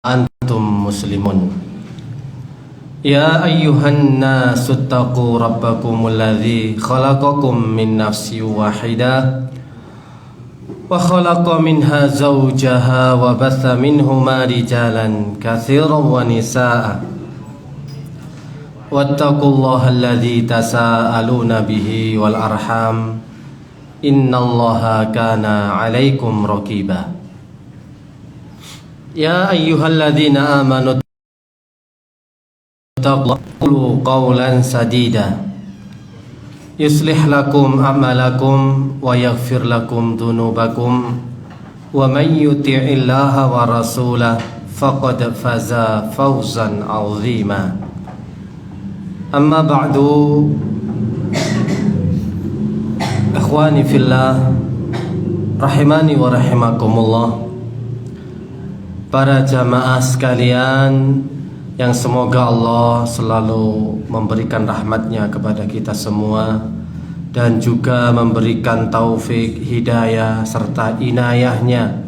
Antum muslimun. Ya ayyuhan nasu taqu rabbakumul ladzi khalaqakum min nafsin wahidah wa khalaqa minha zawjaha wa batha minhuma rijalan katsiran wa nisaa wattaqullaha alladzi tasaaluna bihi wal arham innallaha kana 'alaikum raqiba. Ya ayyuhalladzina amanu taqullaha qulu qawlan sadida yuslih lakum a'malakum wa yaghfir lakum dhunubakum wa man yuti'illaha wa rasulahu faqad faza fawzan 'azima. Amma ba'du, ikhwani fillah rahimani wa rahimakumullah, para jamaah sekalian yang semoga Allah selalu memberikan rahmatnya kepada kita semua dan juga memberikan taufik, hidayah serta inayahnya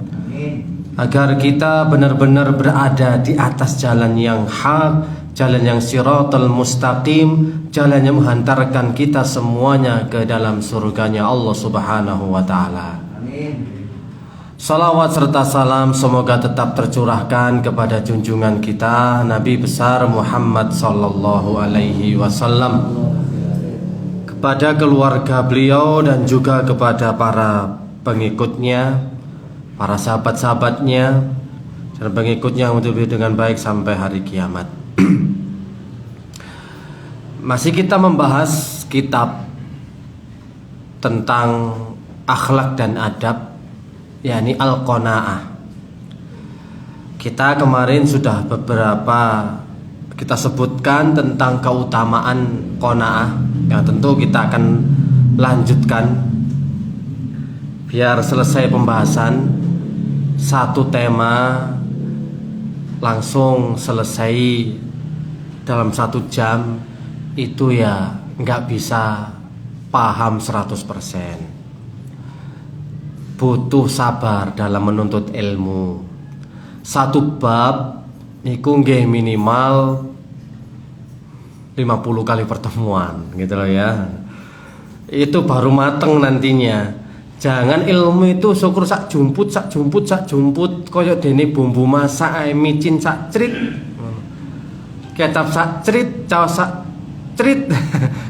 agar kita benar-benar berada di atas jalan yang hak, jalan yang siratal mustaqim, jalan yang menghantarkan kita semuanya ke dalam surganya Allah Subhanahu wa ta'ala. Salawat serta salam semoga tetap tercurahkan kepada junjungan kita Nabi besar Muhammad sallallahu alaihi wasallam, kepada keluarga beliau dan juga kepada para pengikutnya, para sahabat-sahabatnya dan pengikutnya untuk hidup dengan baik sampai hari kiamat. Masih kita membahas kitab tentang akhlak dan adab, yakni Al-Qanaah. Kita kemarin sudah kita sebutkan tentang keutamaan qanaah, yang tentu kita akan lanjutkan biar selesai pembahasan satu tema langsung selesai dalam 1 jam. Itu ya nggak bisa paham 100%. Butuh sabar dalam menuntut ilmu. Satu bab niku nggih minimal 50 kali pertemuan gitu loh ya. Itu baru mateng nantinya. Jangan ilmu itu syukur sak jumput koyo dene bumbu masak ae micin sak crit. Kecap sak crit, caos sak crit,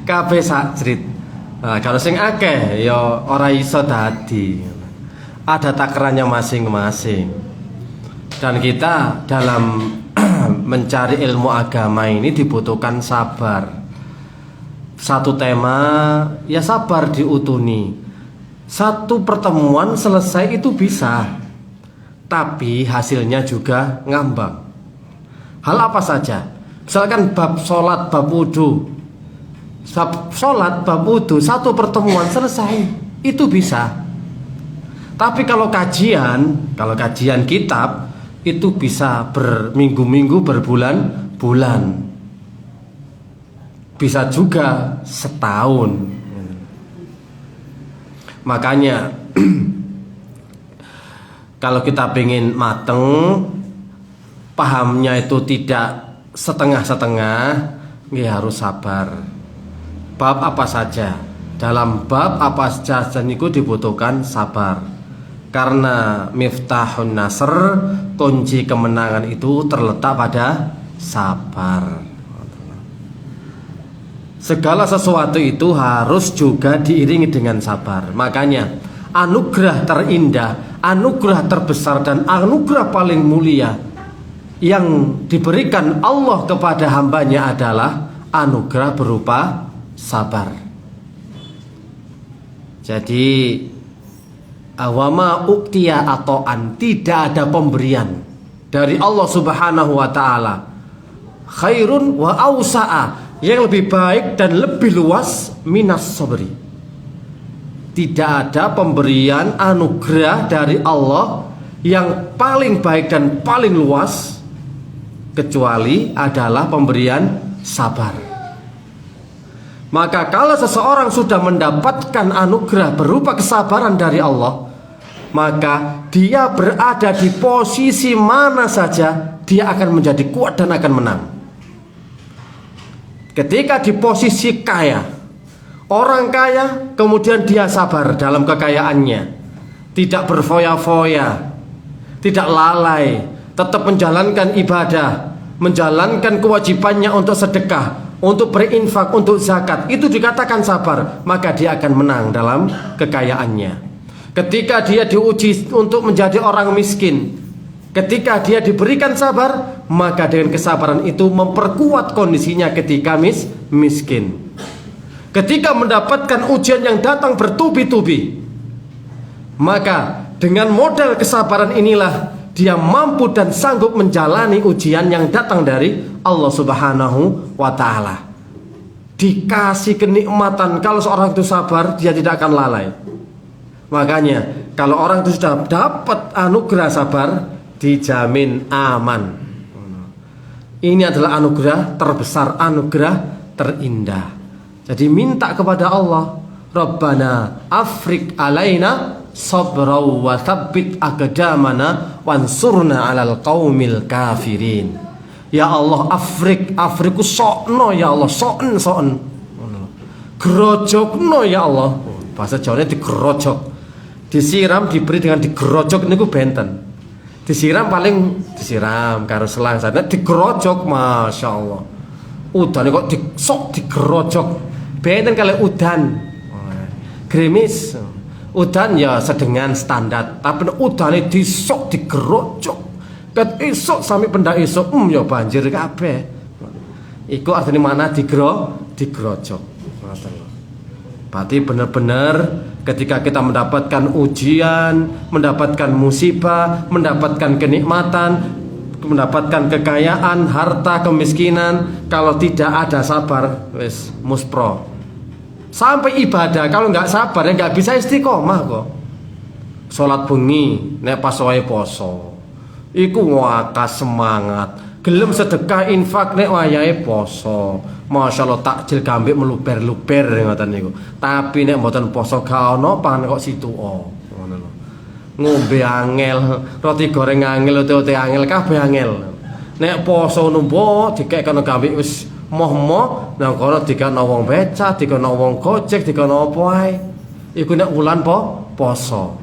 kabeh sak crit. Nah, kalau sing akeh ya ora iso dadi. Ada takarannya masing-masing. Dan kita dalam mencari ilmu agama ini dibutuhkan sabar. Satu tema ya sabar diutuni. Satu pertemuan selesai itu bisa, tapi hasilnya juga ngambang. Hal apa saja? Misalkan bab sholat, bab wudhu. Bab sholat, bab wudhu, satu pertemuan selesai, itu bisa. Tapi kalau kajian kitab itu bisa berminggu-minggu, berbulan-bulan, bisa juga setahun. Makanya kalau kita pengen mateng, pahamnya itu tidak setengah-setengah, ya harus sabar. Bab apa saja, dalam bab apa saja niku dibutuhkan sabar. Karena miftahun nasr, kunci kemenangan itu terletak pada sabar. Segala sesuatu itu harus juga diiringi dengan sabar. Makanya anugerah terindah, anugerah terbesar dan anugerah paling mulia yang diberikan Allah kepada hambanya adalah anugerah berupa sabar. Jadi awama uktiya ato'an, tidak ada pemberian dari Allah Subhanahu wa ta'ala khairun wa awsa'a, yang lebih baik dan lebih luas minas sabri. Tidak ada pemberian anugerah dari Allah yang paling baik dan paling luas kecuali adalah pemberian sabar. Maka kalau seseorang sudah mendapatkan anugerah berupa kesabaran dari Allah, maka dia berada di posisi mana saja, dia akan menjadi kuat dan akan menang. Ketika di posisi kaya, orang kaya kemudian dia sabar dalam kekayaannya, tidak berfoya-foya, tidak lalai, tetap menjalankan ibadah, menjalankan kewajibannya untuk sedekah, untuk berinfak, untuk zakat, itu dikatakan sabar, maka dia akan menang dalam kekayaannya. Ketika dia diuji untuk menjadi orang miskin, ketika dia diberikan sabar, maka dengan kesabaran itu memperkuat kondisinya ketika miskin. Ketika mendapatkan ujian yang datang bertubi-tubi, maka dengan modal kesabaran inilah dia mampu dan sanggup menjalani ujian yang datang dari Allah Subhanahu wa ta'ala. Dikasih kenikmatan, kalau seorang itu sabar, dia tidak akan lalai. Makanya kalau orang itu sudah dapat anugerah sabar, dijamin aman. Ini adalah anugerah terbesar, anugerah terindah. Jadi minta kepada Allah, Rabbana afrik alaina sabra wa thabbit aqdamana wansurna 'alal qaumil kafirin. Ya Allah, afriku sokno ya Allah, soen. Grojokno ya Allah. Bahasa Jawanya digerojok. Disiram, diberi dengan digerojok niku benten. Disiram disiram karo selang sana digerojok, Masya Allah. Udan kok digerojok. Benten kali udan. Gerimis. Udan ya sedengan standar, tapi udane disok digerojok. Ket esok sampai pendak esok, ya banjir kabeh. Iku artinya mana digerojok. Berarti benar-benar ketika kita mendapatkan ujian, mendapatkan musibah, mendapatkan kenikmatan, mendapatkan kekayaan, harta, kemiskinan, kalau tidak ada sabar, wis muspro. Sampai ibadah kalau nggak sabar ya nggak bisa istiqomah kok. Sholat bengi nek pas wae poso, iku wakas semangat. Gelem sedekah infak nek wayahe poso. Masya Allah takjil gambik meluber-luber ngoten niku. Tapi nek mboten poso gak ono pangan kok situ ngono lho. Ngombe angel, roti goreng angel, ote-ote angel, kabeh angel. Nek poso numpo dikekno gambik wis moh-moh nang kono dikekno wong becak, dikekno wong gojek, dikekno apa ae. Iku nek wulan poso.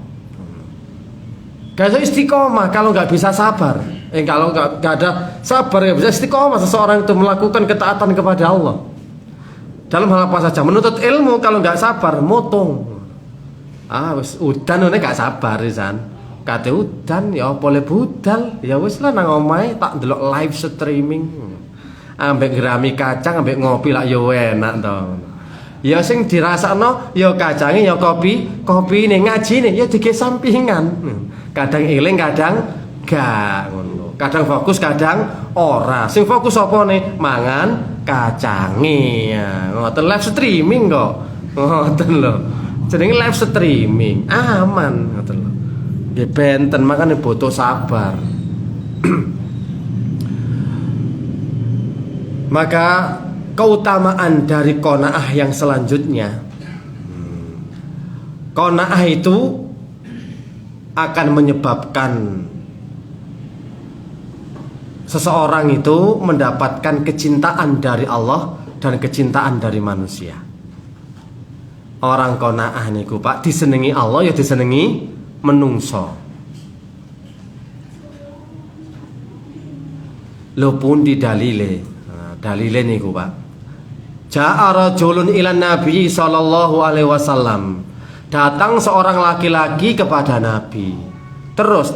Gak bisa istiqomah kalau nggak bisa sabar. Kalau nggak ada sabar ya bisa istiqomah seseorang itu melakukan ketaatan kepada Allah. Dalam hal apa saja, menuntut ilmu kalau nggak sabar motong. Wis udan nggak sabar pisan. Kate udan ya boleh budal, ya wis lah nang omahe tak ndelok live streaming. Ambek gerami kacang, ambek ngopi lak yo enak to. Ya sing dirasakno ya kacange ya kopine ngajine ya dige sampingan. Kadang eling kadang gak ngono. Kadang fokus kadang ora. Sing fokus apa nih? Mangan kacange. Ya, ngoten live streaming kok. Ngoten lho. Jenenge live streaming, aman ngoten lho. Nggih benten makane butuh sabar. Maka keutamaan dari qanaah yang selanjutnya, qanaah itu akan menyebabkan seseorang itu mendapatkan kecintaan dari Allah dan kecintaan dari manusia. Orang qanaah niku Pak disenengi Allah ya disenengi menungso. Lho pundi dalile? Dalile niku Pak. Ja'a rajulun ila Nabi sallallahu alaihi wasallam. Datang seorang laki-laki kepada Nabi. Terus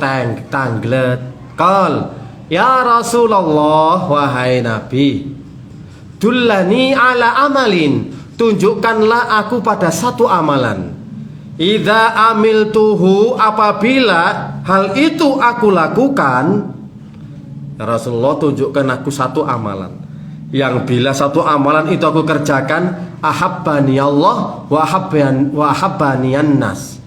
tanglet. Qal, ya Rasulullah, wahai Nabi, dullani ala amalin, tunjukkanlah aku pada satu amalan. Idza amiltuhu, apabila hal itu aku lakukan, ya Rasulullah tunjukkan aku satu amalan yang bila satu amalan itu aku kerjakan, ahabbani Allah wa ahabbaniyan nas.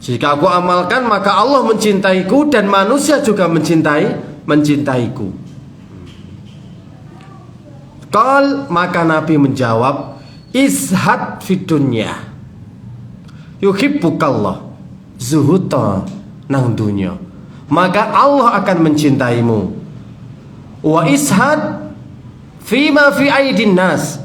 Jika aku amalkan maka Allah mencintaiku dan manusia juga mencintaiku. Qal, maka Nabi menjawab, izhad fid dunya yuhibbukallah. zuhud to nang dunya, maka Allah akan mencintaimu. Wa ishad fima fi aidin nas,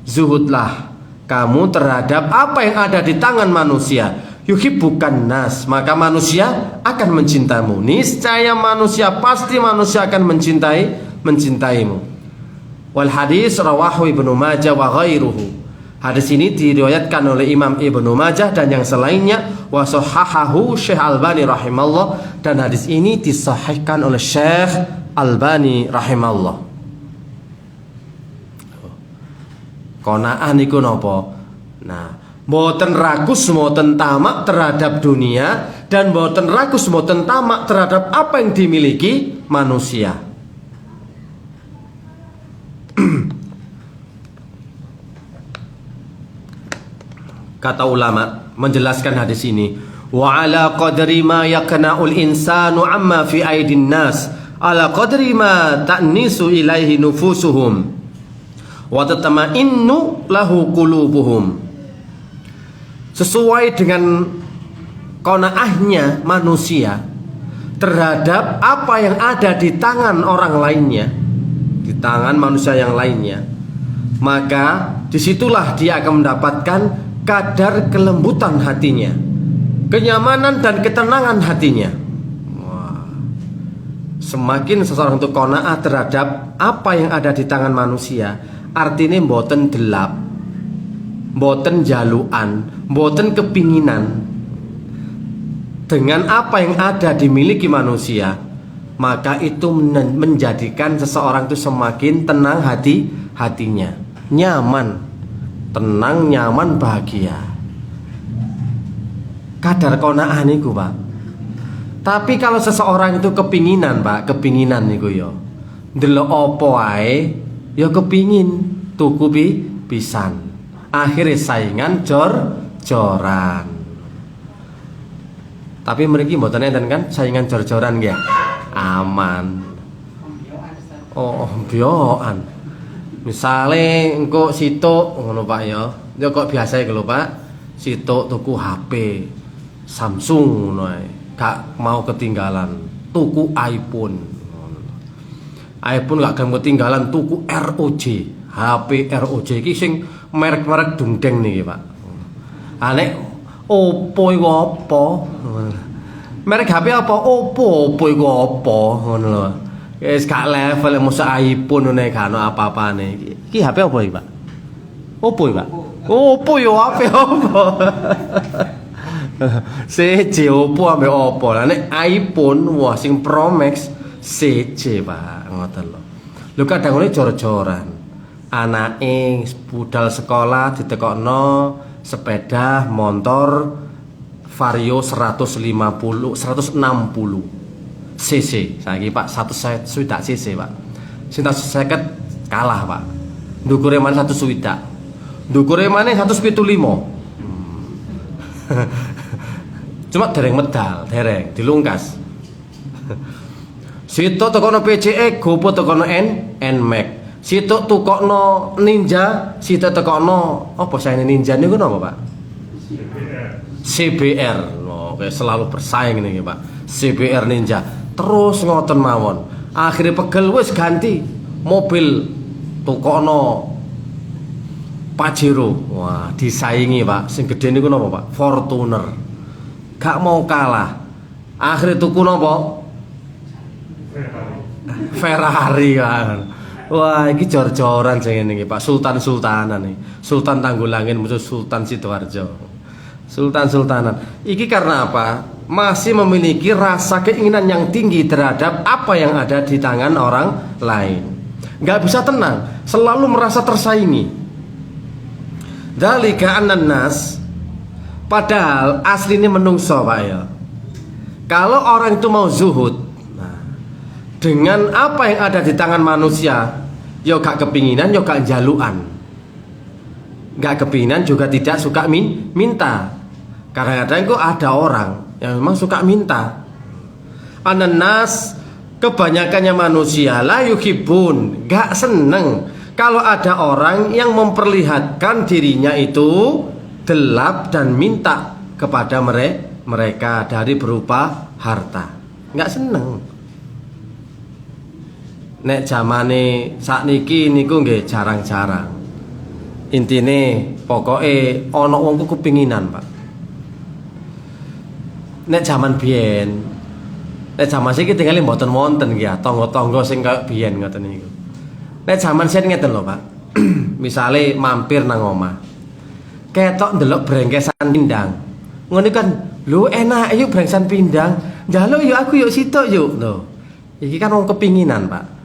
zuhudlah kamu terhadap apa yang ada di tangan manusia. Yuhibbukan nas, maka manusia akan mencintaimu. Niscaya manusia, pasti manusia akan mencintaimu. Wal hadis rawahu Ibnu Majah wa ghairuhu. Hadis ini diriwayatkan oleh Imam Ibnu Majah dan yang selainnya. Wa sahahahu Syekh Albani rahimallah, dan hadis ini disahihkan oleh Syekh Albani rahimallah. Qanaah niku napa? Nah, mboten rakus mboten tamak terhadap dunia, dan mboten rakus mboten tamak terhadap apa yang dimiliki manusia. Kata ulama menjelaskan hadis ini, wa ala qadri ma yaqna'ul insanu amma fi aidin nas, ala qadri ma ta'nisu ilaihi nufusuhum wa tatma'innu lahu qulubuhum. Sesuai dengan qanaahnya manusia terhadap apa yang ada di tangan orang lainnya, di tangan manusia yang lainnya, maka disitulah dia akan mendapatkan kadar kelembutan hatinya, kenyamanan dan ketenangan hatinya. Wah. Semakin seseorang itu qanaah terhadap apa yang ada di tangan manusia, artinya mboten delap, mboten jaluan, mboten kepinginan dengan apa yang ada dimiliki manusia, maka itu menjadikan seseorang itu semakin tenang hatinya, nyaman, tenang, nyaman, bahagia. Kadar qanaah niku, Pak. Tapi kalau seseorang itu kepinginan, Pak, kepinginan niku ya, ndelok apa wae ya kepingin tuku pisan. Akhirnya saingan jor-joran. Tapi mriki mboten enten kan saingan jor-joran nggih. Aman. Oh, bioan. Misale engko situk ngono Pak ya. Ya kok biasa iki lho Pak. Situk tuku HP Samsung ngono ae. Gak mau ketinggalan tuku iPhone. iPhone gak ketinggalan tuku ROG. HP ROG iki sing merek-merek dungdeng niki Pak. Nek Oppo iku apa? Merek HP apa? Oppo iku apa? Ngono lho. Wis gak level mosok iPhone ngene gak ono apa-apane. Iki HP apa iki, Pak? Oppo iki, Pak. Oppo yo HP apa? CC Oppo ambek Oppo. Lah nek iPhone wah sing Pro Max CC, Pak. Ngoten lho. Lho kadang ngene jor-joran. Anake budal sekolah ditekokno sepeda motor Vario 150 160 cc saiki Pak 160 cc Pak. Sing 150 kalah Pak. Ndukure maneh 160. Ndukure maneh 175. Cuma dereng medal, dereng dilungkas. Situ tekono PCX, gopo tekono NMAX. Situ tukokno Ninja, situ tekono apa saya Ninja niku napa Pak? CBR. Oh, kayak selalu bersaing nih Pak. CBR Ninja. Terus ngoten mawon. Akhirnya pegel wis ganti mobil tukokno Pajero. Wah, disaingi Pak. Sing gede niku napa Pak? Fortuner. Gak mau kalah. Akhirnya tuku napa? Ferrari kan. Wah, iki jor-joran sing ngene iki Pak. Sultan-sultanan nih. Sultan Tanggulangin musuh Sultan Sidoarjo. Sultan-sultanan. Iki karena apa? Masih memiliki rasa keinginan yang tinggi terhadap apa yang ada di tangan orang lain. Gak bisa tenang, selalu merasa tersaingi. Dzalika annan nas, padahal aslinya menungso Pak ya. Kalau orang itu mau zuhud, nah, dengan apa yang ada di tangan manusia, yo gak kepinginan, yo gak jaluan. Gak kepinginan juga tidak suka minta. Kadang-kadang kok ada orang yang memang suka minta. Ananas, kebanyakannya manusia la yuhibbun, gak seneng kalau ada orang yang memperlihatkan dirinya itu gelap dan minta kepada mereka dari berupa harta. Nggak seneng. Nek zamane sakniki niku nggih jarang-jarang. Intine pokoke ana wong ku kepinginan, Pak. Nek zaman biyen, nek zaman saiki tinggal mboten wonten nggih ya, tangga-tangga sing kaya biyen ngoten niku. Nek zaman sen ngeten lho, Pak. Misale mampir nang omah. Ketok ndelok brengkesan pindang. Ngono kan, lho enak yuk brengkesan pindang. Njaluk yuk aku yuk sitok yuk. Lho. Iki kan wong kepinginan, Pak.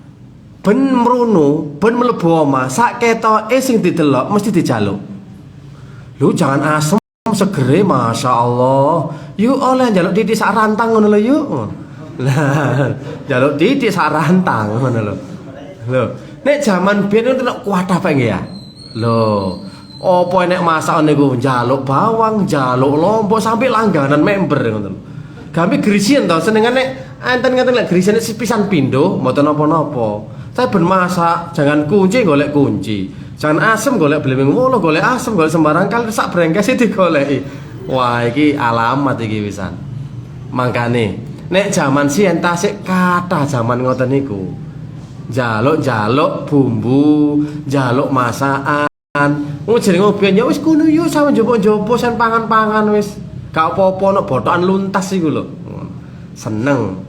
Ben mrunu, ben mlebu omah, sak ketoke sing didelok mesti dijaluk. Lho jangan asem segere Masya Allah. Yuk oleh njaluk titik sak rantang ngono lho yuk. Lah, njaluk titik sak rantang ngono lho. Lho, nek jaman biyen nek kuat apa nggih ya? Lho, opo nek masak niku njaluk bawang, njaluk lombok sampai langganan member ngoten. Kami grisian to senengane enten ngaten lek grisian sepisan pindho mboten napa-napa. Saya ben masak, jangan kunci golek kunci. Jangan asem golek bleming wolo, golek asem golek sembarang kali sak brengkes digoleki. Wah, iki alamat iki wisan. Mangkane nek jaman siyen tasik kathah jaman ngoten niku. Jaluk-jaluk bumbu, jaluk masakan. Wong jenenge biyen ya wis kono yo sampe njupuk-njupuk sen pangan-pangan wis. Gak apa-apa nek botokan luntas iku lho. Seneng.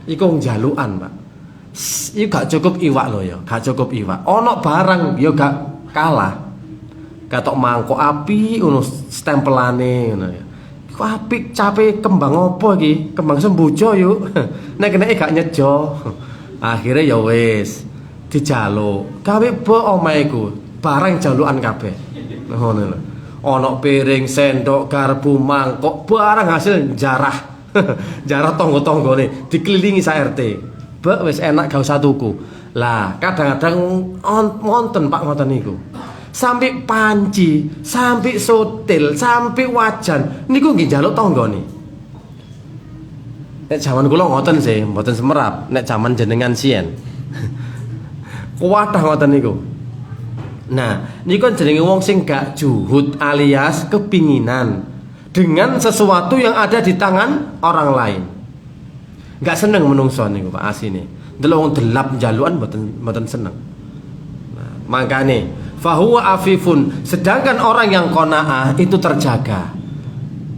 Iku njalukan, Pak. Iku gak cukup iwak lho ya, gak cukup iwak. Ono barang ya gak kalah. Katok mangkok api ngono stempelane ngono ya. Iku apik cape kembang apa iki? Kembang sembojo yuk. Nek keneke gak nyejo. Akhirnya ya wis dijaluk. Gawe bo omahe iku barang jalukan kabeh. Ngono lho. Ono piring, sendok, garpu, mangkok, barang hasil jarah. Jarah tangga-tanggane dikelilingi sak RT. Bek wis enak gak usah tuku. Lah, kadang-kadang wonten Pak ngoten niku. Sampai panci, sampai sotil, sampai wajan niku nggih njaluk tanggane. Nek jaman kula ngoten sih, mboten semerap. Nek jaman jenengan siyen. Kuwadah ngoten niku. Nah, niku jenenge wong sing gak juhud alias kepinginan dengan sesuatu yang ada di tangan orang lain. Gak seneng menungso niku Pak asine. Delok wong delap njalukan mboten seneng. Nah, makane fahuwa afifun, sedangkan orang yang qanaah itu terjaga.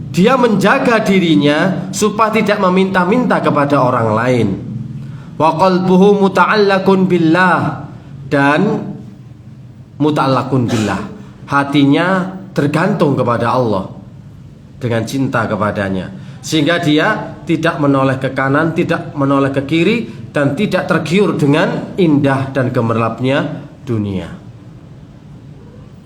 Dia menjaga dirinya supaya tidak meminta-minta kepada orang lain. Wa qalbuhu muta'allaqun billah, dan muta'allaqun billah, hatinya tergantung kepada Allah dengan cinta kepadanya, sehingga dia tidak menoleh ke kanan, tidak menoleh ke kiri, dan tidak tergiur dengan indah dan gemerlapnya dunia.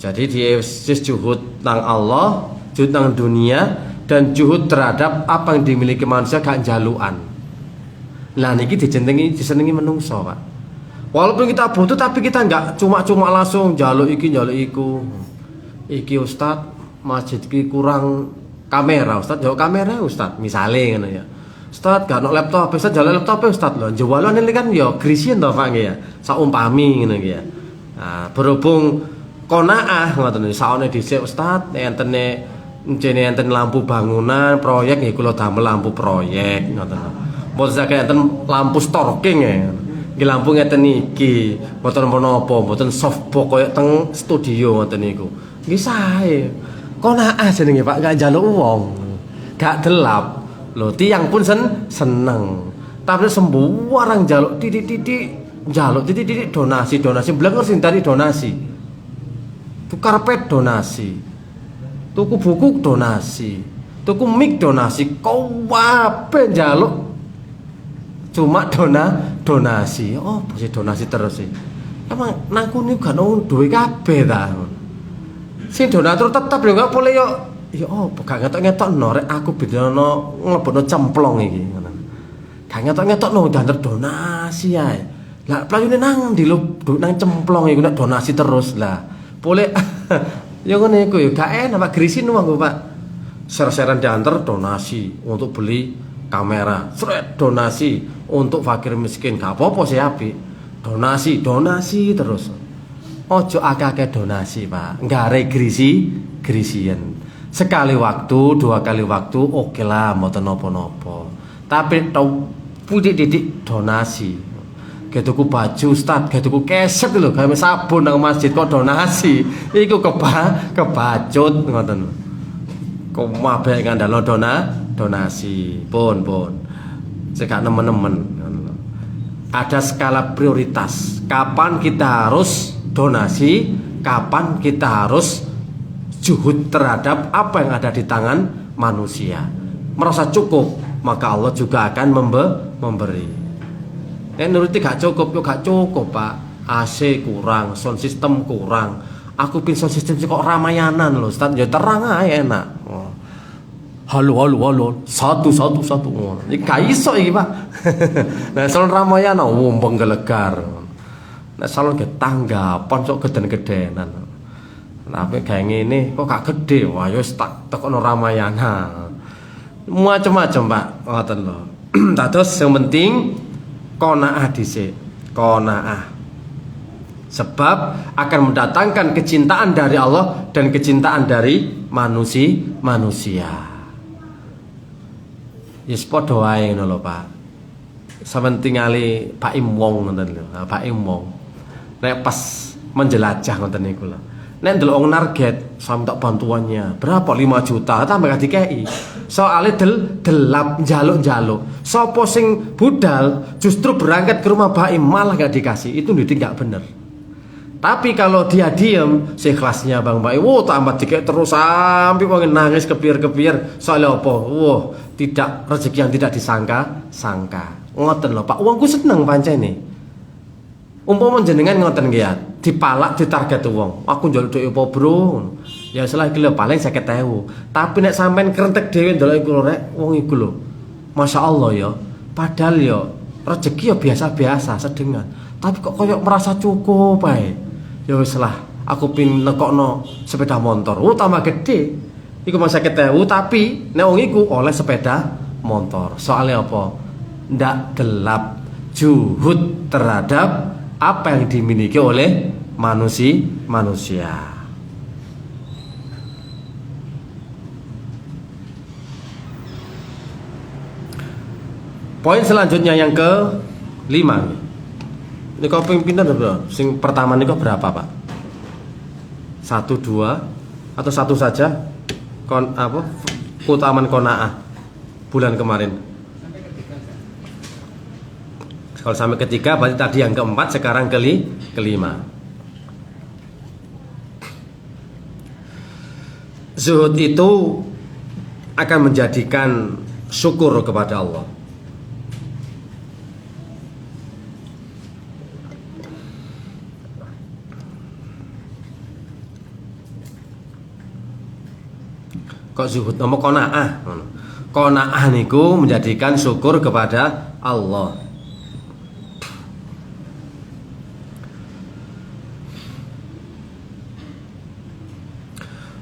Jadi dia juhud nang Allah, juhud nang dunia, dan juhud terhadap apa yang dimiliki manusia gak jaluan. Nah niki disenengi menungso Pak. Walaupun kita butuh tapi kita nggak cuma-cuma langsung jaluk iki jaluk iku. Iki Ustad, masjid iki kurang kamera Ustad, jaluk kamera Ustad, misale ngono ya. Ustad gak ono laptop, Ustad jaluk laptop Ustad lho. Jawalan ini kan ya grisian to Pak nggih ya. Saumpami ngono ya. Nah, berhubung qanaah ngoten iki saone dhisik Ustad entene enten lampu bangunan, proyek nggih kula damel lampu proyek ngoten. Mboten saged enten lampu storking ya. Nggih lampu ngeten iki, mboten menapa, mboten softbox koyo teng studio ngoten niku. Nggih sae. Qanaah jenenge Pak, gak njaluk wong. Gak delap. Lho tiyang pun seneng. Tapi sembarang njaluk titik-titik, njaluk titik-titik donasi blenger sing dari donasi. Tukar pet donasi. Tuku buku donasi. Tuku mic donasi, kabeh njaluk. Cuma donasi. Oh, sih donasi terus sih. Emang nangku niku gak ono duwe kabeh ta. Sing donatur tetep yo gak boleh yo. Ya opo gak ngetok-ngetokno rek aku bidano nglebokno cemplong iki ngono. Gak ngetok-ngetokno danter donasi ae. Lah playune nang ndi lho nang cemplong iku nek donasi terus lah. Boleh ya ngene iku yo gak enak Pak grisin wong Pak. Ser-seran diantar donasi untuk beli kamera, seret donasi untuk fakir miskin, gak apa-apa sih apik. Donasi terus. Ojo akeh-akeh donasi, Pak. Nggare grisian. Sekali waktu, 2 kali waktu, oke lah, mboten nopo-nopo. Tapi tau pudik-didik donasi. Kayak tuku baju Ustaz, kayak tuku keset lho, gawe sabun nang masjid kok donasi. Iku kebacut ngoten. Kok mabek ngandalo donasi. Pun. Cekak nemen-nemen. Ada skala prioritas. Kapan kita harus donasi, kapan kita harus juhud terhadap apa yang ada di tangan manusia. Merasa cukup, maka Allah juga akan memberi. Nuruti gak cukup, yo gak cukup Pak. AC kurang, sound system kurang. Aku pin sound system kok Ramayanan loh Ustaz, ya terang aja enak. Halo, satu. Ini gak iso iki Pak. Nah salon Ramayana, wumpeng gelegar. Nah salon ke tanggapan sok geden-gedenan. Tapi kayak gini kok gak gede, wah yo tak tekono Ramayana. Macam-macam Pak, ngoten lho. Terus yang penting qanaah dhisik, qanaah. Sebab akan mendatangkan kecintaan dari Allah dan kecintaan dari manusia. Yes padha wae ngono lho Pak. Sampeyan tingali Pak Im Wong ngoten lho. Pak Im Wong. Nek pas menjelajah ngoten niku lho. Nek ndelok wong target sampe bantuannya berapa 5 juta tambah gak dikei. Soale delap njaluk-njaluk. Sopo sing budal justru berangkat ke rumah Baim malah gak dikasih. Itu didik gak bener. Tapi kalau dia diem, seikhlasnya Bang Baim, tambah dikei terus sampai wong nangis kepir-kepir. Soalnya apa? Tidak rezeki yang tidak disangka-sangka. Ngoten lho Pak, wongku seneng pancene. Umpama jenengan ngoten nggih ya, dipalak ditarget wong. Aku njaluk dhuwit apa, Bro? Ya salah iki lho paling 50.000. Tapi nek sampean krentek dhewe ndelok iku lho rek, wong iku lho. Masyaallah ya. Padahal ya rezeki ya biasa-biasa sedengan. Tapi kok koyo merasa cukup ae. Ya wis lah, aku pin nekokno sepeda motor. Tambah gede. Iku mas 50.000 tapi nek wong iku oleh sepeda motor. Soalnya apa? Ndak gelap juhud terhadap apa yang dimiliki oleh manusia. Poin selanjutnya yang ke-5. Ini kau pimpinan berapa? Sing pertama ini kau berapa Pak? 1, 2 atau 1 saja? Keutamaan qanaah bulan kemarin. Kalau sampai ketiga berarti tadi yang keempat, sekarang kelima. Zuhud itu akan menjadikan syukur kepada Allah. Kok zuhud nama qanaah. Qanaah niku menjadikan syukur kepada Allah.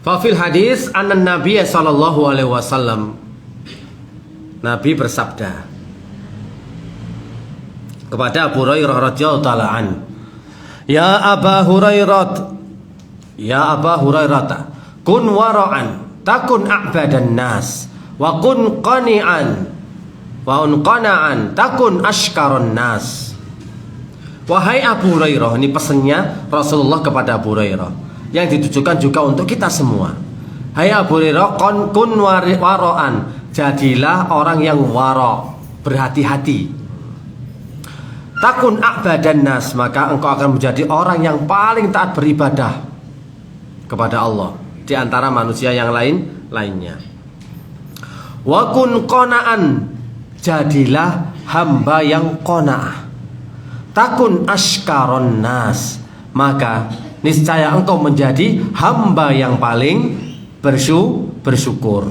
Fafil hadis anan Nabi sallallahu alaihi wasallam, Nabi bersabda kepada Abu Hurairah radhiyallahu taala an, Ya Aba Hurairah, kun wara'an takun a'badan nas wa kun qani'an wa un qana'an takun ashkaron nas. Wahai Abu Hurairah, ini pesannya Rasulullah kepada Abu Hurairah yang ditujukan juga untuk kita semua. Hai Abu Hurairah, kun waro'an, jadilah orang yang waro', berhati-hati. Takun a'badan nas, maka engkau akan menjadi orang yang paling taat beribadah kepada Allah di antara manusia yang lainnya. Wa kun qana'an, jadilah hamba yang qana'ah. Takun ashkaron nas, maka niscaya engkau menjadi hamba yang paling bersyukur.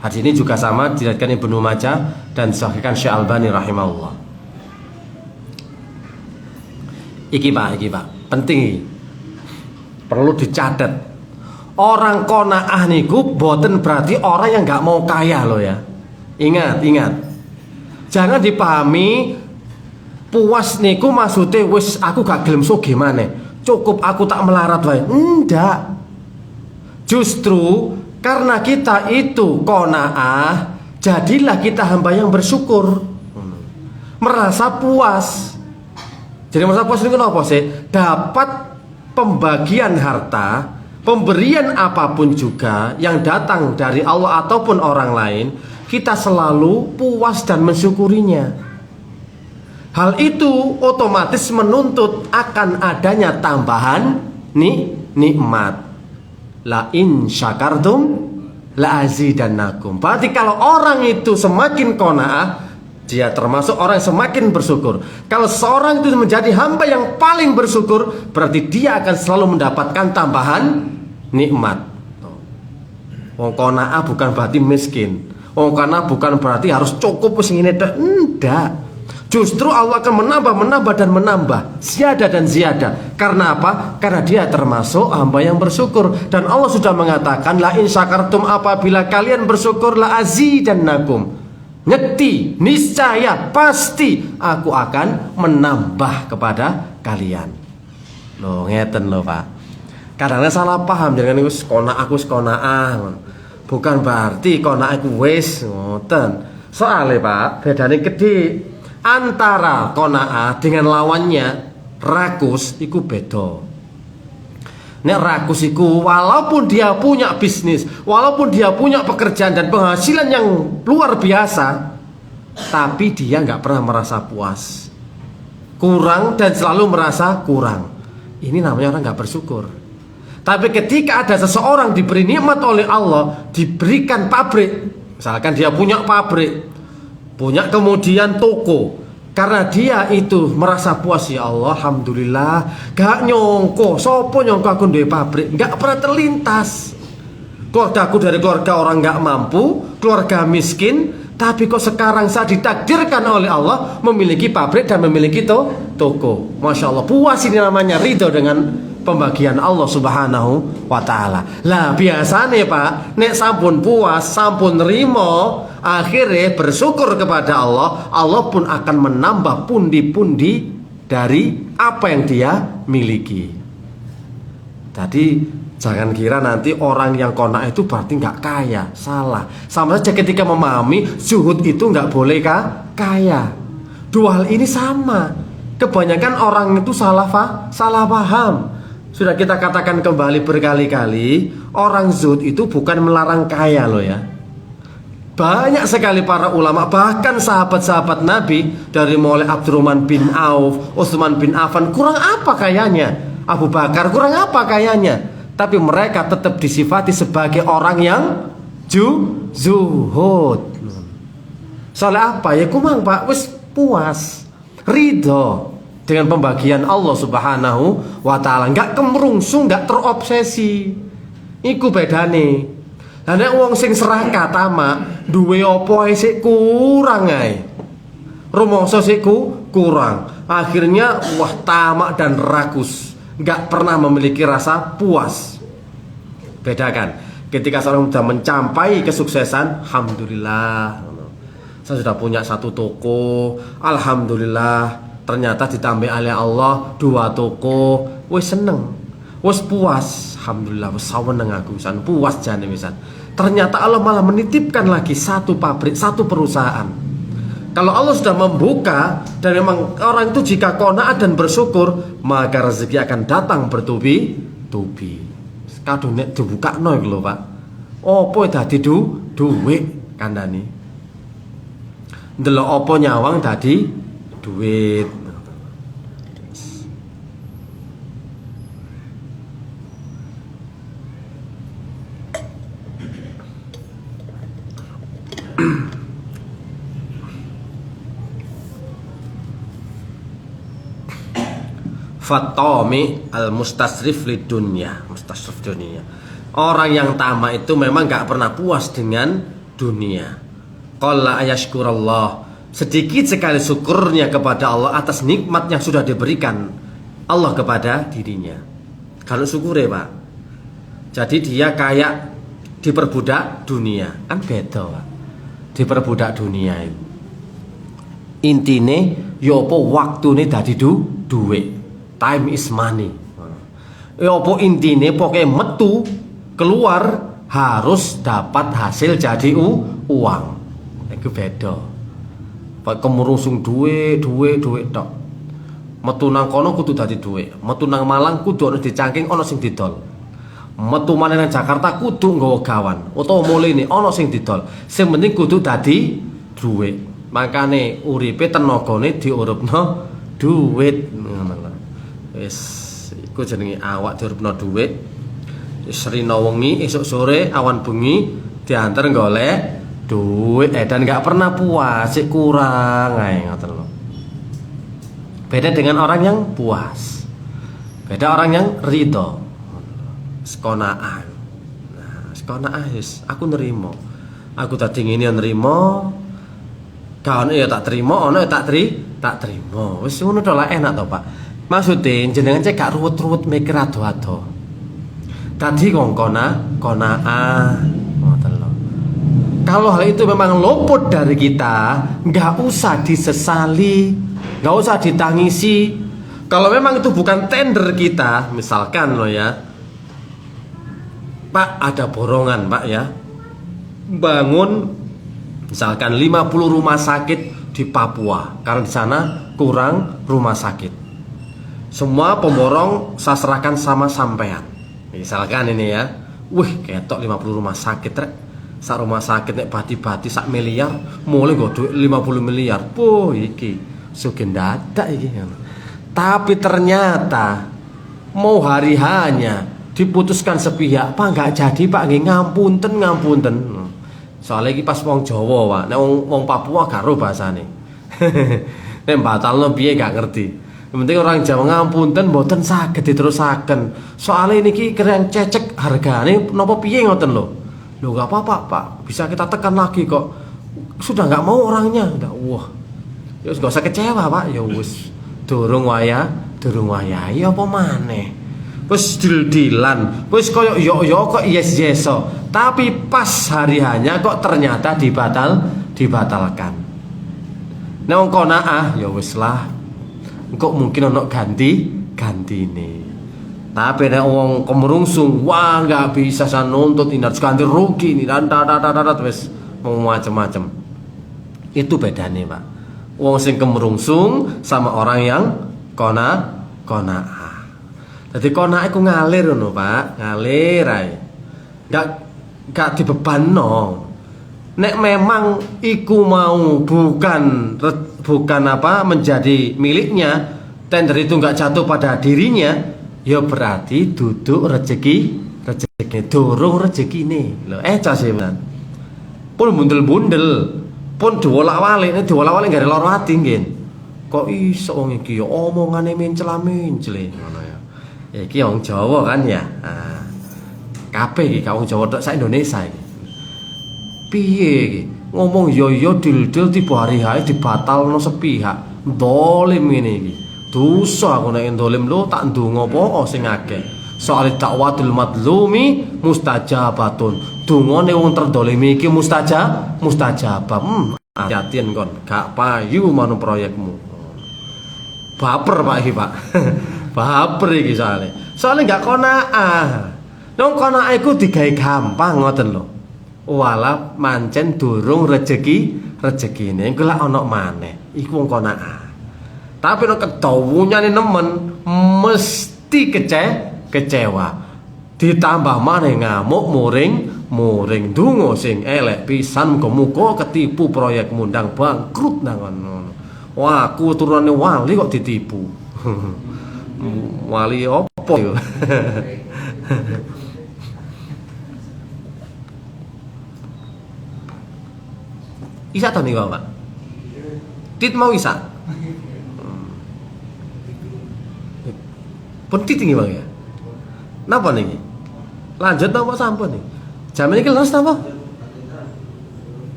Hadis ini juga sama diriwayatkan Ibnu Majah dan disahihkan Syekh Albani rahimahullah. Iki Pak, penting. Perlu dicatat. Orang qanaah niku boten berarti orang yang nggak mau kaya loh ya. Ingat. Jangan dipahami puas niku maksudnya wis aku gak gelem sugih maneh. Cukup aku tak melarat wae. Enggak. Justru Karena kita itu qanaah, jadilah kita hamba yang bersyukur, merasa puas. Jadi merasa puas itu apa sih? Dapat pembagian harta, pemberian apapun juga yang datang dari Allah ataupun orang lain, kita selalu puas dan mensyukurinya. Hal itu otomatis menuntut akan adanya tambahan nikmat. La in syakartum la azidannakum. Berarti kalau orang itu semakin qanaah, dia termasuk orang yang semakin bersyukur. Kalau seorang itu menjadi hamba yang paling bersyukur, berarti dia akan selalu mendapatkan tambahan nikmat. Wong qanaah bukan berarti miskin. Wong qanaah bukan berarti harus cukup wis ngene tok. Enggak. Justru Allah akan menambah dan menambah, ziyadah dan ziyadah. Karena apa? Karena dia termasuk hamba yang bersyukur. Dan Allah sudah mengatakan, la in syakartum, apabila kalian bersyukur, la azidannakum. Ngerti, niscaya, pasti aku akan menambah kepada kalian. Loh, ngeten loh Pak. Kadang-kadang salah paham, jangan aku qanaah. Bukan berarti qanaah aku wis ngoten. Soalnya Pak, bedane gede. Antara qanaah dengan lawannya rakus iku beda. Nek rakus iku walaupun dia punya bisnis, walaupun dia punya pekerjaan dan penghasilan yang luar biasa, tapi dia nggak pernah merasa puas, kurang dan selalu merasa kurang. Ini namanya orang nggak bersyukur. Tapi ketika ada seseorang diberi nikmat oleh Allah, diberikan pabrik, misalkan dia punya pabrik, punya kemudian toko, karena dia itu merasa puas, ya Allah, alhamdulillah, gak nyongko, sopo nyongko aku duwe pabrik, gak pernah terlintas. Keluarga aku dari keluarga orang gak mampu, keluarga miskin, tapi kok sekarang saya ditakdirkan oleh Allah memiliki pabrik dan memiliki toko. Masya Allah, puas ini namanya ridho dengan pembagian Allah subhanahu wa ta'ala. Lah biasanya Pak, nek sampun puas, sampun nerimo, akhirnya bersyukur kepada Allah, Allah pun akan menambah pundi-pundi dari apa yang dia miliki. Jadi jangan kira nanti orang yang qanaah itu berarti nggak kaya. Salah. Sama saja ketika memahami zuhud itu nggak boleh kaya. Dua hal ini sama. Kebanyakan orang itu salah paham. Sudah kita katakan kembali berkali-kali, orang zuhud itu bukan melarang kaya loh ya. Banyak sekali para ulama, bahkan sahabat-sahabat Nabi, dari mulai Abdurrahman bin Auf, Utsman bin Affan, kurang apa kayanya? Abu Bakar kurang apa kayanya? Tapi mereka tetap disifati sebagai orang yang zuhud. Soalnya apa? Ya kumang Pak, wis puas, ridho dengan pembagian Allah subhanahu wa ta'ala, nggak kemerungsung, nggak terobsesi. Iku bedane. Lah nek wong sing serakah tamak, duwe apa sik kurang ae. Rumangsa sik kurang. Akhirnya wah tamak dan rakus, nggak pernah memiliki rasa puas. Bedakan ketika seorang sudah mencapai kesuksesan, alhamdulillah, saya sudah punya satu toko, alhamdulillah, ternyata ditambah oleh Allah 2 toko, wis seneng, wis puas, alhamdulillah, wis saweneng aku pisan, puas jane pisan. Ternyata Allah malah menitipkan lagi 1 pabrik, 1 perusahaan. Kalau Allah sudah membuka, dan memang orang itu jika qanaah dan bersyukur, maka rezeki akan datang bertubi-tubi. Kadung nek dibukakno iku lho Pak. Opo dadi duwit kandhane. Ndelok opo nyawang dadi duit. Fatami al-mustasrif lid dunya, mustasrif dunia. Orang yang tamak itu memang gak pernah puas dengan dunia. Qalla ayashkurallah, sedikit sekali syukurnya kepada Allah atas nikmat yang sudah diberikan Allah kepada dirinya. Kalau syukur ya Pak, jadi dia kayak diperbudak dunia, kan beda Pak. Diperbudak dunia itu intine yopo waktune dadi duit. Time is money. Apa intine pokoknya metu keluar harus dapat hasil jadi uang. Iku beda. Pak kemurungsung duit tok. Metu nang kono kudu dadi duit. Metu nang Malang kudu ana dicangking ana sing didol. Metu maneh nang Jakarta kudu nggawa gawan. Utawa mulene ana sing didol. Sing penting kudu dadi duit. Makane uripe tenagane diurupno duit ngono lho. Wis iku jenenge awak diurupno duit. Srina wengi esuk sore awan bengi diantar golek duit dan nggak pernah puas, sik kurang ae ngoten lho. Beda dengan orang yang puas. Beda orang yang ridho. Sekonaan. Nah, sekonaan wis aku nerima. Aku tadi ngene nerima. Kaone ya tak terima, ono ya tak terima. Wis ngono to lah enak to, Pak. Maksude jenengan cek gak ruwet-ruwet mikir ado-ado. Tadi konaan, ngoten lho. Kalau hal itu memang luput dari kita, nggak usah disesali, nggak usah ditangisi. Kalau memang itu bukan tender kita, misalkan loh ya, Pak ada borongan Pak ya, bangun misalkan 50 rumah sakit di Papua, karena di sana kurang rumah sakit. Semua pemborong saya serahkan sama sampean. Misalkan ini ya, wih ketok 50 rumah sakit rek. Sak rumah sakit nek bati-bati sak miliar, mulai go duit 50 miliar. Puh iki sugih dadak iki. Tapi ternyata mau hari hanya diputuskan sepihak, Pak nggak jadi Pak, nggih ngapunten. Soalnya iki pas wong Jawa, Pak. Nek wong Papua gak ro bahasane. Nek batalno piye gak ngerti. Yang penting orang Jawa ngapunten mboten saged diterusaken. Soalnya niki kerang cecek hargane napa piye ngoten lho. Lho gak apa-apa, Pak. Bisa kita tekan lagi kok. Sudah nggak mau orangnya. Udah, wah. Ya wis gak usah kecewa, Pak. Ya wis durung wayahe apa maneh. Wis dil-dilan. Wis koyo yo kok yes tapi pas hari hanya kok ternyata dibatalkan. Nek wong konaah ya wis lah. Kok mungkin ono gantine. Tapi nek wong kemerungsung, wah nggak bisa saya nuntut ini harus ganti rugi ini dan wis macam-macam. Itu bedanya Pak. Wong sing kemerungsung sama orang yang konaah. Jadi konaah iku ngalir ngono Pak, ngalir ae. Gak dibebanno. Nek memang iku mau bukan apa menjadi miliknya, tender itu nggak jatuh pada dirinya, ya berarti duduk rezeki durung rezekine. Lho caseman. Pun bundel-bundel, pun diwolak-walik gak ada lara ati nggih. Kok iso wong iki ya omongane mencela-mencele ngono ya. Ya iki wong Jawa kan ya. Nah, kabeh iki wong Jawa tok sak Indonesia iki. Piye iki? Ngomong yo dil-dil tiba hari hae dibatalno sepihak. Dolim ngene iki. Dosa aku nek dolim lho tak ndonga apa sing akeh. Soal dakwatul madlumi mustajabatun. Dungane wong terdolimi iki mustajabah. Hati-hatian kon, gak payu manu proyekmu. Baper Pak iki, Pak. Baper iki soalnya. Soalnya gak konaah. Nang konaah iku digawe gampang ngoten lho. Wala mancen durung rezekine iku lak ana maneh iku wong konaah. Tapi nek kedawunyane nemen mesti kecewa. Ditambah maneh ngamuk muring donga sing elek pisan muga-muga ketipu proyekmu ndang bangkrut nang ngono. Wah, aku turunane wali kok ditipu. Wali opo yo? Isa to niku, Pak? Tit mau isa. Pun tit nggih, Bang ya. Napa niki? Lanjut napa sampun nih? Jam ini leres napa?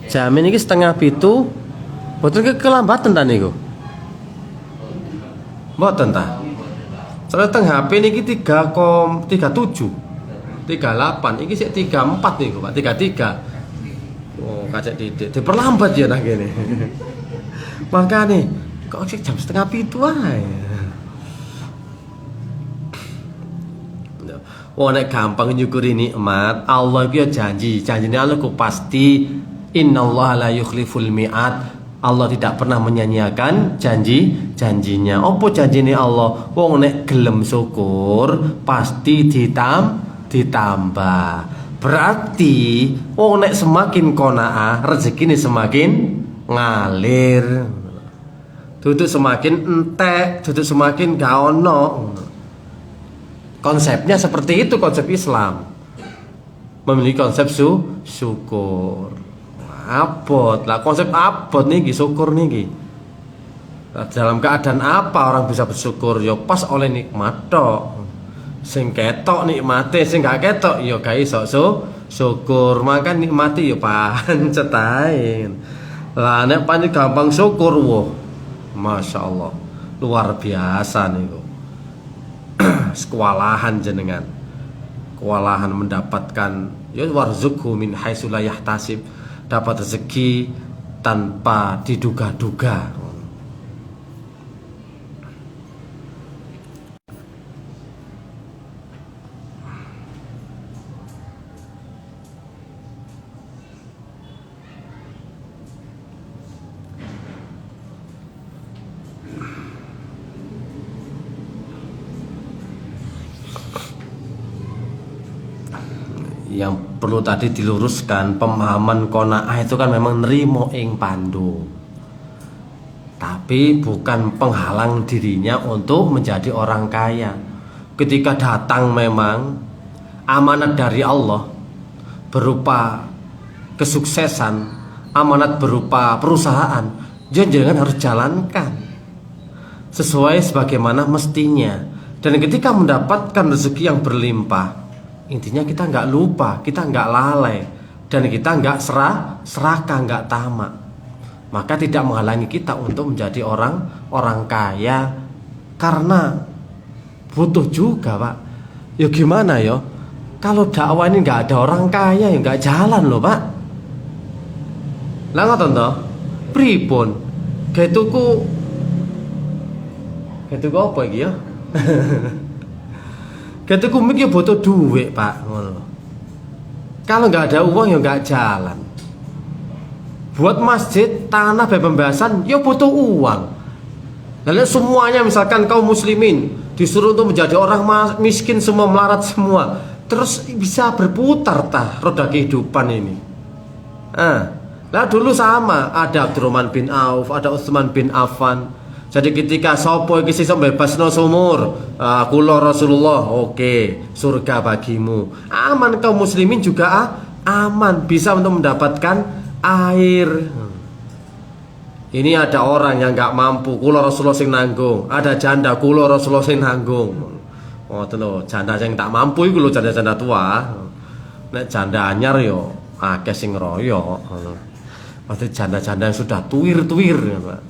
Jam ini 6:30. Mboten kelambatan ta niku? Mboten ta. Soale teng HP niki 3,37. 38 iki sik 34 niku, Pak. 33. Oh, kacek didik. Diperlambat ya nang kene. Makane kok sik jam 6:30 ae. Wong nek gampang nyukuri nikmat, Allah iki janjine Allah ku pasti. Innallaha la yukhliful mi'ad. Allah tidak pernah menyanyiakan janjinya. Apa janjine Allah? Wong nek gelem syukur pasti ditambah. Berarti wong nek semakin qanaah, rezekine semakin ngalir. Duduk semakin entek, duduk semakin gak ono. Konsepnya seperti itu konsep Islam. Memiliki konsep syukur. Abot lah, konsep abot nih syukur nih. Dalam keadaan apa orang bisa bersyukur? Yo pas oleh nikmat tok. Sing ketok nikmate, sing gak ketok yo gak iso syukur. Maka nikmati yo pancet ae. Lah nek pancen gampang syukur woh. Masya Allah, luar biasa nih kok. Kewalahan jenengan. Kewalahan mendapatkan ya warzukhu min haitsu la yahtasib. Dapat rezeki tanpa diduga-duga. Yang perlu tadi diluruskan, pemahaman qanaah itu kan memang nerimo ing pandu, tapi bukan penghalang dirinya untuk menjadi orang kaya. Ketika datang memang amanat dari Allah berupa kesuksesan, amanat berupa perusahaan, jangan harus jalankan sesuai sebagaimana mestinya. Dan ketika mendapatkan rezeki yang berlimpah, intinya kita nggak lupa, kita nggak lalai, dan kita nggak serakah, nggak tamak. Maka tidak menghalangi kita untuk menjadi orang kaya, karena butuh juga Pak. Ya gimana ya? Kalau dakwah ini nggak ada orang kaya ya nggak jalan loh Pak. Lah ngoten to? Pripun? Getuku apa iki ya? Ketika mikir butuh duit Pak. Kalau nggak ada uang ya nggak jalan. Buat masjid, tanah, pembebasan ya butuh uang. Lalu semuanya misalkan kaum muslimin disuruh untuk menjadi orang miskin semua, melarat semua, terus bisa berputar roda kehidupan ini. Lah dulu sama, ada Abdurrahman bin Auf, ada Utsman bin Affan. Jadi ketika sapa iki sing bebasno sumur, kula Rasulullah, oke, surga bagimu. Aman, kaum muslimin juga aman, bisa untuk mendapatkan air. Ini ada orang yang nggak mampu, kula Rasulullah sing nanggung. Ada janda, kula Rasulullah sing nanggung. Oh lho, janda sing tak mampu iku lho, janda-janda tua. Nek janda anyar yo akeh sing royo. Pasti janda-janda yang sudah tuwir-tuwir ya, Pak.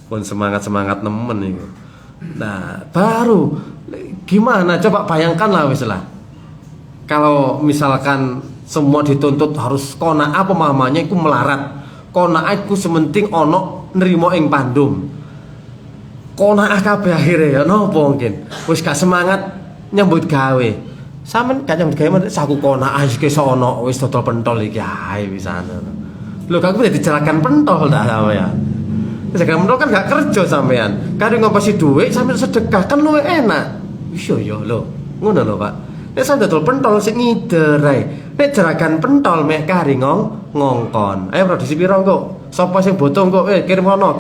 Pun semangat nemen itu. Nah baru gimana, coba bayangkan lah wis lah, kalau misalkan semua dituntut harus qanaah, pemahamannya itu melarat. Qanaah itu sementing ono nerimo ing pandum. Qanaah kabeh akhirnya ya nopo mungkin wis gak semangat nyambut gawe. Sampeyan gak nyambut gawe saku qanaah iki iso ono wis dodol pentol iki ae wisan. Loh, kamu udah dicelakan pentol dah sampean. Dicelakan pentol kan gak kerja sampean. Kadang ngopasi duit sambil sedekah kan luwih enak. Iya ya lho. Ngono lho Pak. Nek sampe dodol pentol sing ngider ae. Nek jerakan pentol mek kari ngongkon. Ayo produksi piro kok? Sapa sing butuh kok kirim rono.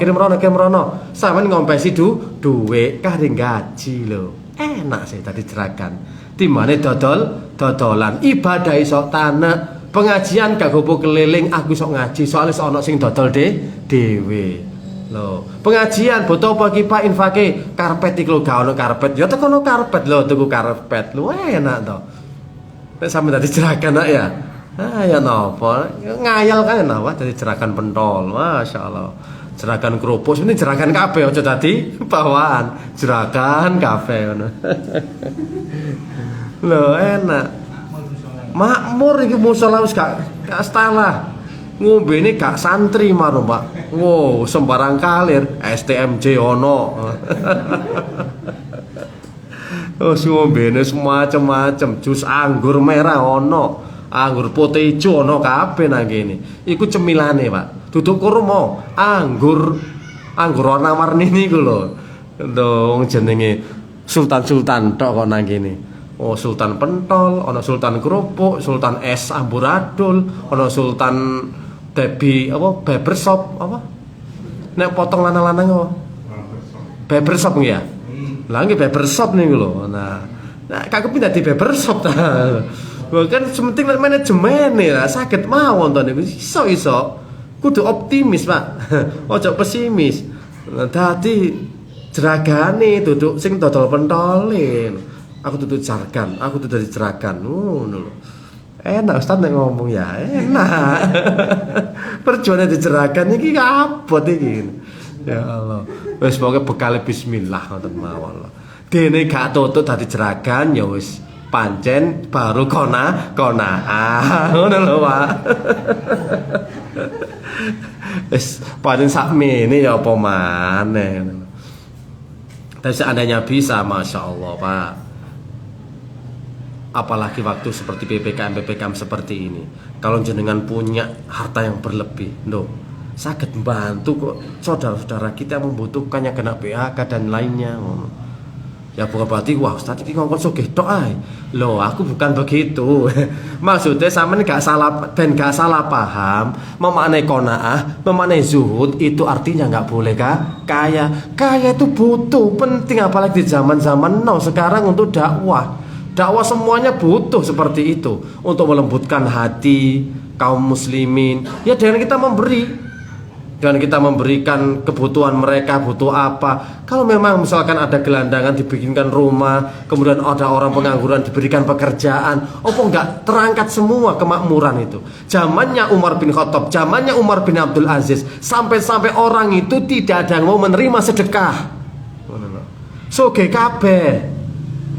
Sampean ngompesi duit kari gaji lho. Enak sih tadi jerakan. Timane dodolan ibadah iso tanah. Pengajian gak gopo keliling, aku sok ngaji soalnya sono sing dodol dhewe. Lho, pengajian butuh apa ki Pak infake? Karpet iki lho, gak ono karpet. Ya tekono karpet lho, tuku karpet. Lho enak to. Nek sampe dadi jerakan ya. Ya napa? Ngayal kan napa dadi jerakan pentol. Masyaallah. Jerakan kerupuk ini jerakan kabeh aja dadi bawaan. Jerakan kabeh ngono. Lho enak. Makmur iki musala wis gak stalah. Ngombene gak santri maro, Pak. Wow, sembarang kalir, STMJ ono. Oh, ngombene semacam-macam, jus anggur merah ono, anggur putih ijo ono kabeh nang kene. Iku cemilane, Pak. Duduk kurma, anggur warna-warni niku lho. Ndong jenenge sultan-sultan tok kok nang kene. Oh, sultan pentol, ono sultan kerupuk, sultan es amburadul, ono sultan baby apa barbershop apa? Nek potong lanang-lanang apa? Barbershop nggih ya? Lah nggih barbershop niku lho. Nah kakek pindah di barbershop ta. Kan sementing manajemen ya saged mawon to niku iso. Kudu optimis, Pak. Ojo pesimis. Dadi jeragane duduk sing dodol pentole. Aku duduk jargan, aku duduk dari jeragan. Ngono lho. Enak Ustaz nek ngomong ya, enak. Perjuangan di jeragan iki abot iki. Ya Allah. Wis pokoke bekale bismillah ngoten mawon. Dene gak tutut dadi jeragan ya wis pancen baru kona. Ngono lho, Pak. Wis pancen sakmene ya apa maneh. Tapi seandainya bisa, Masya Allah, Pak. Apalagi waktu seperti PPKM seperti ini. Kalau jenengan punya harta yang berlebih, saged membantu kok saudara-saudara kita yang membutuhkannya kena PHK dan lainnya. Ya bukan berarti wah Ustaz iki ngomong sugih tok ae. Loh, aku bukan begitu. Maksudnya sampean gak salah paham. Memaknai qanaah, memaknai zuhud itu artinya nggak boleh kaya. Kaya itu butuh, penting apalagi di zaman-zaman now sekarang untuk dakwah. Dakwah semuanya butuh seperti itu untuk melembutkan hati kaum muslimin. Ya dengan kita memberi, dan kita memberikan kebutuhan mereka butuh apa. Kalau memang misalkan ada gelandangan dibikinkan rumah, kemudian ada orang pengangguran diberikan pekerjaan, enggak terangkat semua kemakmuran itu. Zamannya Umar bin Khattab, zamannya Umar bin Abdul Aziz, sampai-sampai orang itu tidak ada yang mau menerima sedekah. Sugih kabeh,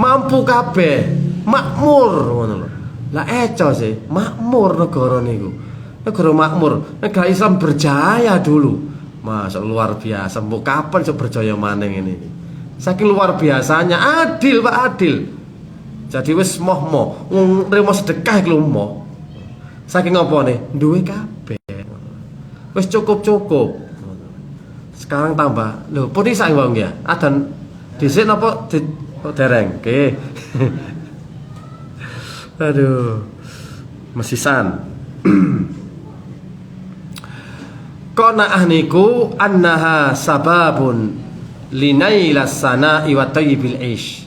mampu kabeh, makmur ngono lho. Lah eco sih, makmur negara niku. Negara makmur, negara Islam berjaya dulu. Masa luar biasa. Mbok kapan sok berjaya maneh ngene iki. Saking luar biasanya, adil Pak, adil. Jadi wis moh-moh, nrimo sedekah iki lho moh. Saking opone? Duwe kabeh. Wis cukup-cukup. Sekarang tambah. Lho, pun sak wong ya. Adan dhisik napa dereng? Oke. Aduh. Mesisan. Qanaah niku annaha sababun linailas sana'i wa tayyibil ish.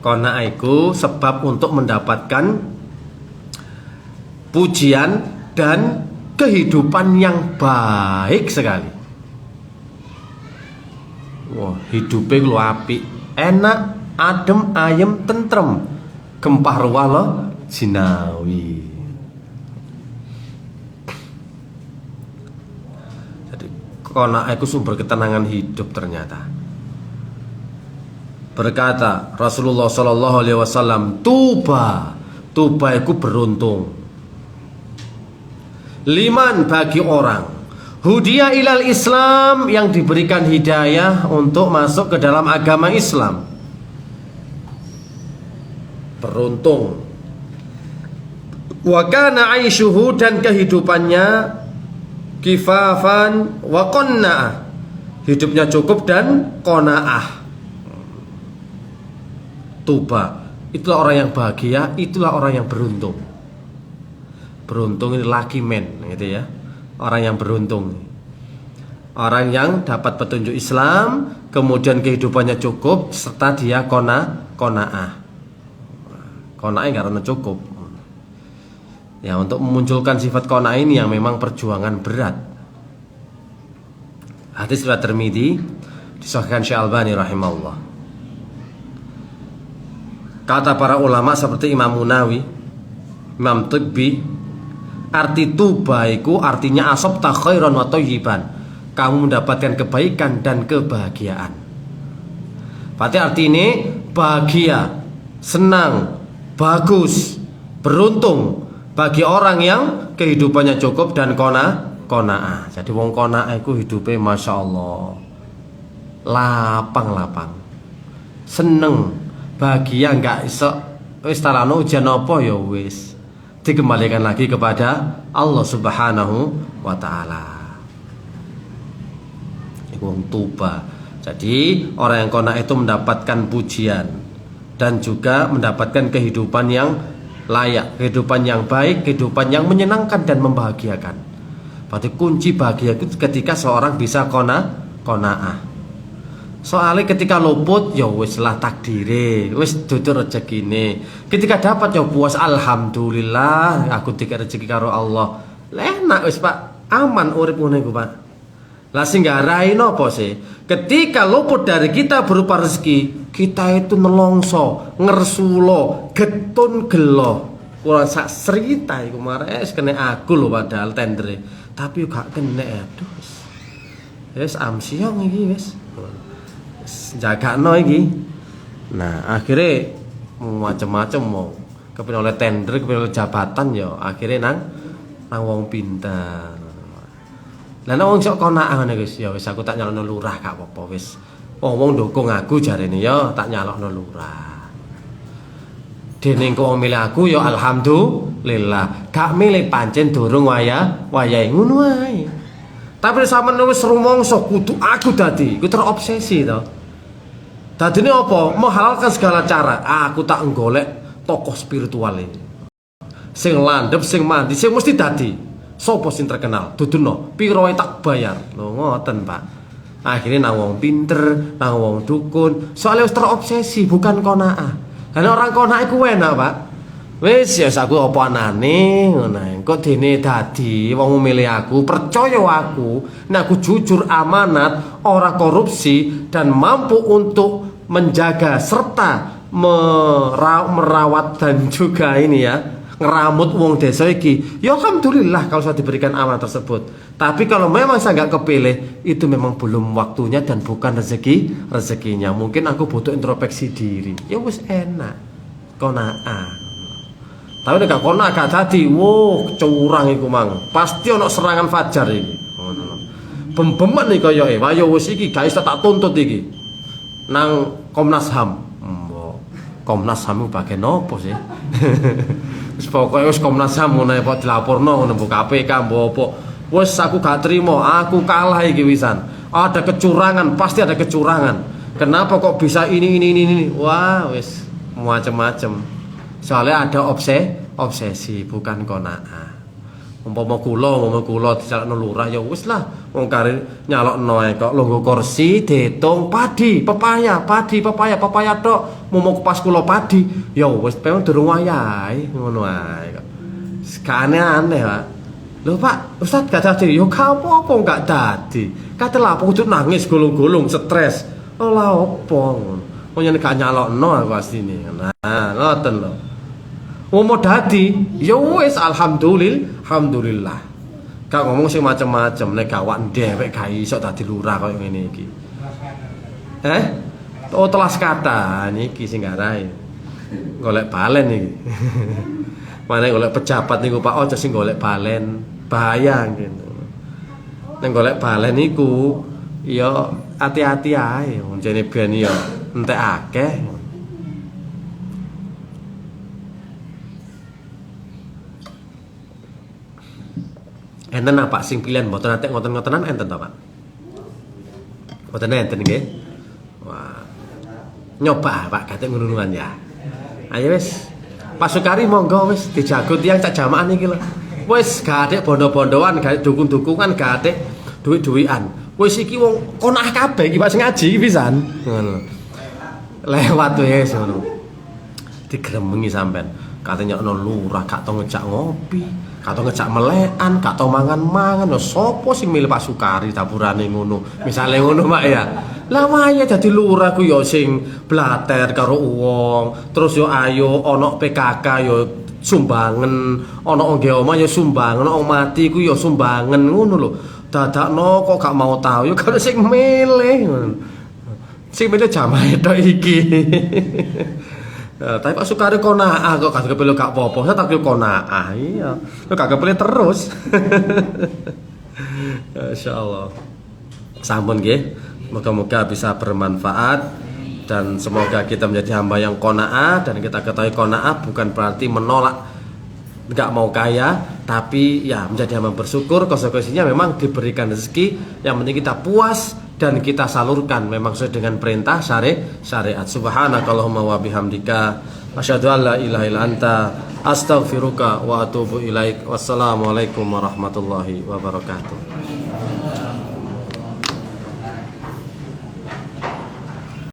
Qanaah iku sebab untuk mendapatkan pujian dan kehidupan yang baik sekali. Wah, hidupnya lu apik, enak, adem, ayem, tentrem, gempah ruah lo jinawi. Jadi qanaah itu sumber ketenangan hidup ternyata. Berkata Rasulullah Shallallahu Alaihi Wasallam, tuba itu beruntung. Liman bagi orang hudiya ilal Islam yang diberikan hidayah untuk masuk ke dalam agama Islam. Beruntung. Wa kana aishuhu dan kehidupannya kifafan wa qanna'ah. Hidupnya cukup dan qanaah. Tuba, itulah orang yang bahagia, itulah orang yang beruntung. Beruntung ini lucky man gitu ya. Orang yang beruntung, orang yang dapat petunjuk Islam, kemudian kehidupannya cukup, serta dia qanaah. Qanaah karena cukup. Ya, untuk memunculkan sifat qanaah ini yang memang perjuangan berat. Hadis riwayat Tirmidzi disahihkan Syekh Albani rahimahullah. Kata para ulama seperti Imam Munawi, Imam Tibbi, arti tuba itu artinya asabta khairan wa thayyiban. Kamu mendapatkan kebaikan dan kebahagiaan. Berarti arti ini bahagia, senang, bagus, beruntung bagi orang yang kehidupannya cukup dan qanaah. qanaah. Jadi wong qanaah iku hidupe masyaallah lapang-lapang. Seneng, bahagia, enggak iso wis tarano ujian apa ya wis dikembalikan lagi kepada Allah Subhanahu wa taala. Iku wong tuba. Jadi orang yang qanaah itu mendapatkan pujian dan juga mendapatkan kehidupan yang layak, kehidupan yang baik, kehidupan yang menyenangkan dan membahagiakan. Berarti kunci bahagia itu ketika seorang bisa qanaah. Soalnya ketika luput ya wis lah takdire, wis dudu rezekine. Ketika dapat ya puas alhamdulillah, aku dikek rezeki karo Allah. Enak wis Pak, aman urip ngene iku Pak. Lah sing garai napa sih? Ketika luput dari kita berupa rezeki, kita itu nelongso, ngersulo, getun gelo. Kurang sak cerita iku mares kene aku lho padahal tendere. Tapi gak kena aduh. Wis amsiong iki wis. Jagakno iki. Nah, akhirnya macam-macam mau kepin oleh tender, kepin oleh jabatan ya akhirnya nang wong pinter. Lah nek wong sok qanaah ngene Gus, ya wis aku tak nyalokno lurah gak apa-apa wis. Wong dukung aku jarene ya tak nyalokno lurah. Dene engko milih aku ya alhamdulillah. Gak milih pancen durung wayahe ngono wae. Tapi sampeyan wis rumangsa kudu aku dadi, ku terobsesi to. Dadine apa? Menghalalkan segala cara. Aku tak golek tokoh spiritual ini. Sing landhep, sing mandi, sing mesti dadi. Sopo sing terkenal? Duduno, piro wae tak bayar. Lho ngoten, Pak. Akhirnya nang wong pinter, nang wong dukun. Soalnya wis terobsesi, bukan qanaah. Karena orang qanaah iku enak, Pak. Wis ya aku apa anane ngono. Engko dene dadi wong milih aku, percaya aku, nek aku jujur, amanat, ora korupsi dan mampu untuk menjaga serta merawat dan juga ini ya ngeramut wong desa iki. Ya alhamdulillah kalau saya diberikan amanat tersebut. Tapi kalau memang saya nggak kepilih, itu memang belum waktunya dan bukan rezekinya. Mungkin aku butuh introspeksi diri. Ya wis enak. Qanaah. Tapi nek gak kono agak dadi, curang iku mang. Pasti ana serangan fajar iki. Ngono. Bem-bemen iki koyoke. Wah ya wis iki gak iso tak tuntut iki. Nang Komnas HAM. Komnas HAM bagian opo sih? Wis pokoke wis Komnas HAM ngono kok dilaporno ngono mbok KPK mbok apa. Wis aku gak trimo, aku kalah iki wisan. Ada kecurangan, pasti ada kecurangan. Kenapa kok bisa ini? Wah, wis macam-macam. Soalnya ada obsesi bukan qanaah. Umpama kula dijalukno lurah ya wis lah wong kare nyalokno ae kok lungguh kursi diitung padi pepaya tok momok pas kula padi ya wis pengen durung wayahe ngono ae kok. Sekane aneh Pak. Lho Pak, Ustaz gak dadi ya gak apa-apa gak dadi. Kate lha kudu nangis gulung-gulung stres. Ora apa ngono. Wong yen gak nyalokno aku asline. Nah, ngoten lho. Mau dadi, ya wis alhamdulillah. Gak ngomong sing macem-macem, nek gawak ndewek gak iso dadi lurah koyo ngene iki. Oh telas kata niki sing garai. Golek balen iki. Mana golek pejabat niku Pak aja sing golek balen, bahaya gitu. Nek golek balen niku ya hati-hati ae, jane ben ya entek akeh. Enten apa sing pilihan mboten nate ngoten-ngotenan enten to, Pak? Mboten enten nggih. Wah. Nyoba, Pak, kate ngono-ngonan ya. Ayo wis. Pak Sukari monggo wis dijago tiyang cak jamaah niki lho. Wis gak atik bondo-bondoan, gak dukung-dukungan, gak atik duit-duitan. Wis iki wong qanaah kabeh iki Pak sing ngaji iki pisan. Ngono. Lewat wis ngono. Digremengi sampean. Kate nyokno lurah gak tau ngejak ngopi. Gak tau ngejak melekan, gak tau mangan-mangan. Lho sapa sing milih Pak Sukari dapurane ngono. Misale ngono Pak ya. Lah wae dadi lurah ku ya sing blater karo wong. Terus yo ayo ana PKK yo sumbangen, ana nggih omah yo sumbangen, ana mati ku yo sumbangen ngono lho. Dadakno kok gak mau tahu yo karo sing milih ngono. Sing milih jamaah tok iki. Tapi Pak Sukari qanaah kok gak kepilih gak apa-apa. Saya tak kepilih qanaah. Iya. Lu gak kepilih terus. Insya Allah. Sampun nggih. Moga-moga bisa bermanfaat dan semoga kita menjadi hamba yang qanaah, dan kita ketahui qanaah bukan berarti menolak nggak mau kaya, tapi ya menjadi hamba bersyukur. Konsekuensinya memang diberikan rezeki, yang penting kita puas dan kita salurkan memang sesuai dengan perintah syariat. Subhanakallahumma wa bihamdika asyhadu an la ilaha illa anta astaghfiruka wa atubu ilaik. Wassalamualaikum warahmatullahi wabarakatuh.